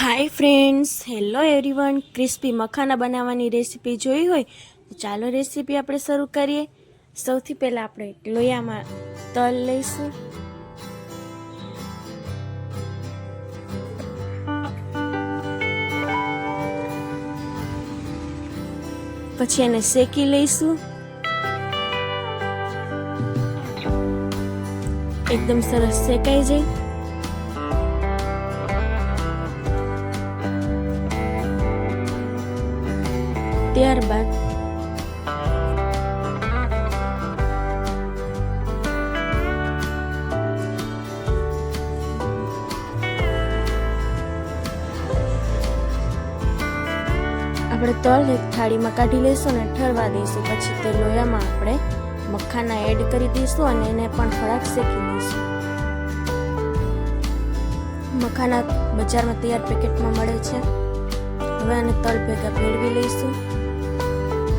હાય friends, hello everyone. Crispy makhana બનાવવાની recipe જોઈ હોય તો ચાલો રેસીપી આપણે શરૂ કરીએ. સૌથી પહેલાં આપણે લોયામાં તલ લઈશું. પછી એને શેકી લઈશું. એકદમ સરસ શેકાઈ જાય. ત્યારબાદ આપણે તલ એક થાળીમાં કાઢી લઈશું અને ઠરવા દઈશું. પછી તે લોયામાં આપણે મખાના એડ કરી દઈશું અને એને પણ થોડાક શેકી લઈશું. મખાના બજારમાં તૈયાર પેકેટમાં મળે છે. હવે આને તલ ભેગા ભેળવી લઈશું.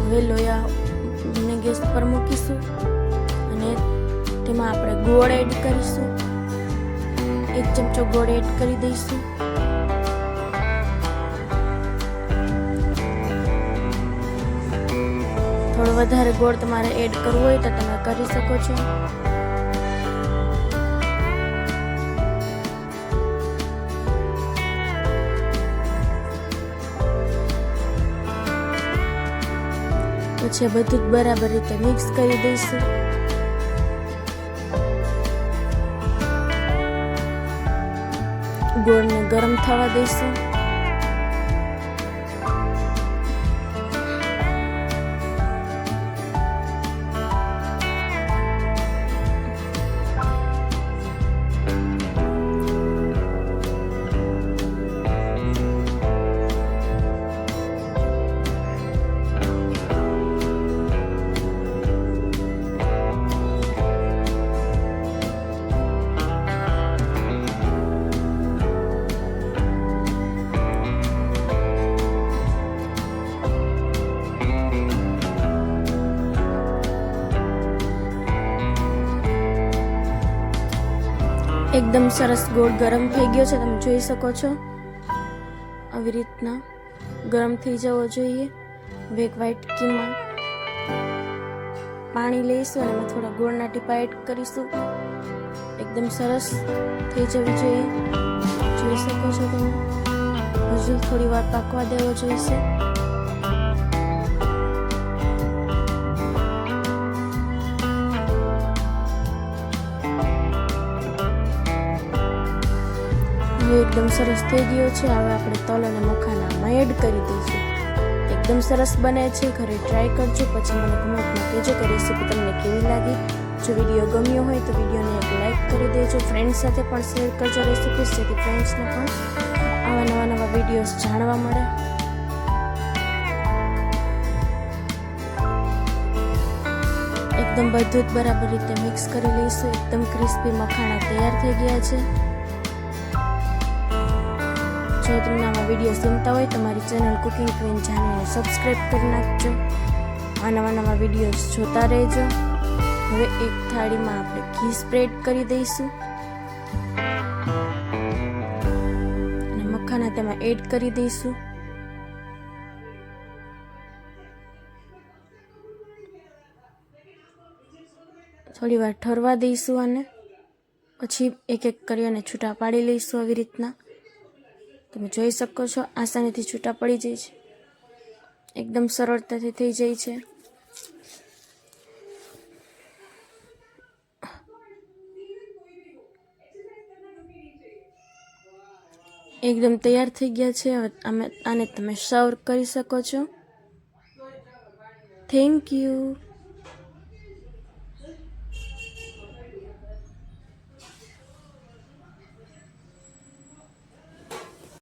હવે લોયાને ગેસ પર મૂકીશું અને તેમાં આપણે ગોળ એડ કરીશું. 1 ચમચો ગોળ એડ કરી દઈશું. થોડો વધારે ગોળ તમારે એડ કરવો હોય તો તમે કરી શકો છો. પછી બધું જ બરાબર રીતે મિક્સ કરી દઈશું. ગોળને ગરમ થવા દઈશું. એકદમ સરસ ગોળ ગરમ થઈ ગયો છે, તમે જોઈ શકો છો. આવી રીતના ગરમ થઈ જવો જોઈએ. હવે એક વાટકીમાં પાણી લઈશું અને એમાં થોડા ગોળના ટીપા એડ કરીશું. એકદમ સરસ થઈ જવી જોઈએ. જોઈ શકો છો તમે. હજુ થોડી વાર પાકવા દેવો જોઈશે. એકદમ સરસ થઈ ગયો છે. હવે આપણે તલ અને મખાનામાં એડ કરી દઈશું. એકદમ સરસ બને છે. ઘરે ટ્રાય કરજો. પછી મને કમેન્ટમાં કહેજો કે રેસીપી તમને કેવી લાગી. જો વિડીયો ગમ્યો હોય તો વિડીયોને એક લાઈક કરી દેજો. ફ્રેન્ડ્સ સાથે પણ શેર કરજો રેસીપીસ, જેથી ફ્રેન્ડ્સને પણ આવા નવા વિડીયોઝ જાણવા મળે. એકદમ બધું જ બરાબર રીતે મિક્સ કરી લઈશું. એકદમ ક્રિસ્પી મખાના તૈયાર થઈ ગયા છે. જો તમને આવા વિડીયો ગમતા હોય તો મારી ચેનલ કુકિંગ ક્વીન જાણીને સબસ્ક્રાઈબ કરી નાખજો. આ નવા વિડીયોઝ જોતા રહેજો. હવે એક થાળીમાં આપણે ઘી સ્પ્રેડ કરી દઈશું અને મખાના તેમાં એડ કરી દઈશું. થોડી વાર ઠરવા દઈશું અને પછી એક એક કરી અને છૂટા પાડી લઈશું. આવી રીતના તમે જોઈ શકો છો, આસાનીથી છૂટા પડી જાય છે. એકદમ સરળતાથી થઈ જાય છે. એકદમ તૈયાર થઈ ગયા છે. હવે આને તમે સર્વ કરી શકો છો. Thank you.